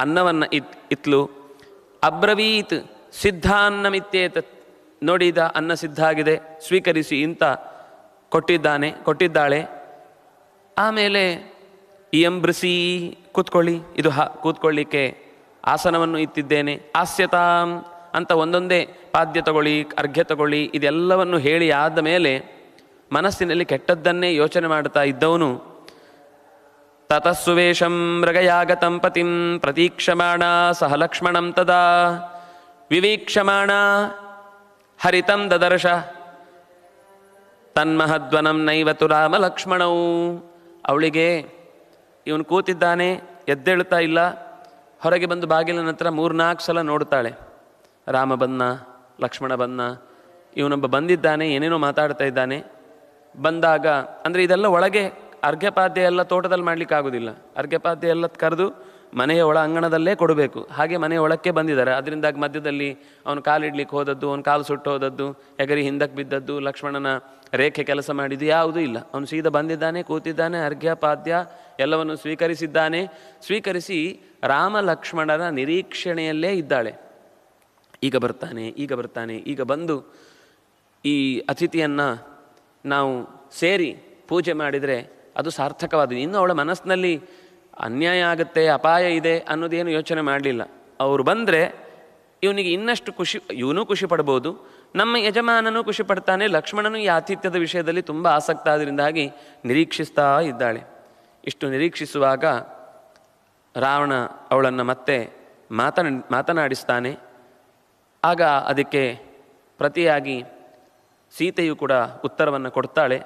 ಅನ್ನವನ್ನು ಇತ್ಲು ಅಬ್ರವೀತ್ ಸಿದ್ಧಾನ್ನಮಿತ್ಯೇತತ್, ನೋಡಿದ ಅನ್ನ ಸಿದ್ಧ ಆಗಿದೆ ಸ್ವೀಕರಿಸಿ ಅಂತ ಕೊಟ್ಟಿದ್ದಾಳೆ. ಆಮೇಲೆ ಇಯಂಬ್ರಸಿ ಕೂತ್ಕೊಳ್ಳಿ, ಇದು ಕೂತ್ಕೊಳ್ಳಿಕ್ಕೆ ಆಸನವನ್ನು ಇತ್ತಿದ್ದೇನೆ. ಆಸ್ಯತಾಂ ಅಂತ ಒಂದೊಂದೇ ಪಾದ್ಯ ತಗೊಳ್ಳಿ, ಅರ್ಘ್ಯ ತಗೊಳ್ಳಿ, ಇದೆಲ್ಲವನ್ನು ಹೇಳಿ ಆದ ಮೇಲೆ ಮನಸ್ಸಿನಲ್ಲಿ ಕೆಟ್ಟದ್ದನ್ನೇ ಯೋಚನೆ ಮಾಡ್ತಾ ಇದ್ದವನು ತತಸ್ಸುವೇಶಂ ಮೃಗಯಾಗತಂ ಪತಿಂ ಪ್ರತೀಕ್ಷಮಾಣ ಸಹ ಲಕ್ಷ್ಮಣಂ ತದಾ ವಿವೀಕ್ಷಮಾಣ ಹರಿತಂ ದದರ್ಶ ತನ್ಮಹದ್ವನಂ ನೈವತು ರಾಮ ಲಕ್ಷ್ಮಣವು. ಅವಳಿಗೆ ಇವನು ಕೂತಿದ್ದಾನೆ, ಎದ್ದೇಳ್ತಾ ಇಲ್ಲ. ಹೊರಗೆ ಬಂದು ಬಾಗಿಲಿನ ಹತ್ರ 3-4 ಸಲ ನೋಡ್ತಾಳೆ. ರಾಮ ಬನ್ನ, ಲಕ್ಷ್ಮಣ ಬನ್ನ, ಇವನೊಬ್ಬ ಬಂದಿದ್ದಾನೆ, ಏನೇನೋ ಮಾತಾಡ್ತಾ ಇದ್ದಾನೆ. ಬಂದಾಗ ಅಂದರೆ ಇದೆಲ್ಲ ಒಳಗೆ ಅರ್ಘ್ಯಪಾದ್ಯ ಎಲ್ಲ ತೋಟದಲ್ಲಿ ಮಾಡಲಿಕ್ಕಾಗೋದಿಲ್ಲ. ಅರ್ಘ್ಯಪಾದ್ಯ ಎಲ್ಲ ಕರೆದು ಮನೆಯ ಒಳ ಅಂಗಣದಲ್ಲೇ ಕೊಡಬೇಕು. ಹಾಗೆ ಮನೆಯ ಒಳಕ್ಕೆ ಬಂದಿದ್ದಾರೆ. ಅದರಿಂದಾಗಿ ಮಧ್ಯದಲ್ಲಿ ಅವನು ಕಾಲಿಡ್ಲಿಕ್ಕೆ ಹೋದದ್ದು, ಅವನು ಕಾಲು ಸುಟ್ಟು ಹೋದದ್ದು, ಎಗರಿ ಹಿಂದಕ್ಕೆ ಬಿದ್ದದ್ದು, ಲಕ್ಷ್ಮಣನ ರೇಖೆ ಕೆಲಸ ಮಾಡಿದ್ದು ಯಾವುದೂ ಇಲ್ಲ. ಅವನು ಸೀದಾ ಬಂದಿದ್ದಾನೆ, ಕೂತಿದ್ದಾನೆ, ಅರ್ಘ್ಯಪಾದ್ಯ ಎಲ್ಲವನ್ನು ಸ್ವೀಕರಿಸಿದ್ದಾನೆ. ಸ್ವೀಕರಿಸಿ ರಾಮ ಲಕ್ಷ್ಮಣರ ನಿರೀಕ್ಷಣೆಯಲ್ಲೇ ಇದ್ದಾಳೆ. ಈಗ ಬರ್ತಾನೆ. ಈಗ ಬಂದು ಈ ಅತಿಥಿಯನ್ನು ನಾವು ಸೇರಿ ಪೂಜೆ ಮಾಡಿದರೆ ಅದು ಸಾರ್ಥಕವಾದದ್ದು. ಇನ್ನು ಅವಳ ಮನಸ್ಸಿನಲ್ಲಿ ಅನ್ಯಾಯ ಆಗುತ್ತೆ, ಅಪಾಯ ಇದೆ ಅನ್ನೋದೇನು ಯೋಚನೆ ಮಾಡಲಿಲ್ಲ. ಅವರು ಬಂದರೆ ಇವನಿಗೆ ಇನ್ನಷ್ಟು ಇವನು ಖುಷಿ ಪಡ್ಬೋದು, ನಮ್ಮ ಯಜಮಾನನೂ ಖುಷಿ ಪಡ್ತಾನೆ. ಲಕ್ಷ್ಮಣನು ಈ ಆತಿಥ್ಯದ ವಿಷಯದಲ್ಲಿ ತುಂಬ ಆಸಕ್ತ ಆದ್ದರಿಂದಾಗಿ ನಿರೀಕ್ಷಿಸ್ತಾ ಇದ್ದಾಳೆ. ಇಷ್ಟು ನಿರೀಕ್ಷಿಸುವಾಗ ರಾವಣ ಅವಳನ್ನು ಮತ್ತೆ ಮಾತನಾಡಿಸ್ತಾನೆ. ಆಗ ಅದಕ್ಕೆ ಪ್ರತಿಯಾಗಿ ಸೀತೆಯು ಕೂಡ ಉತ್ತರವನ್ನು ಕೊಡ್ತಾಳೆ.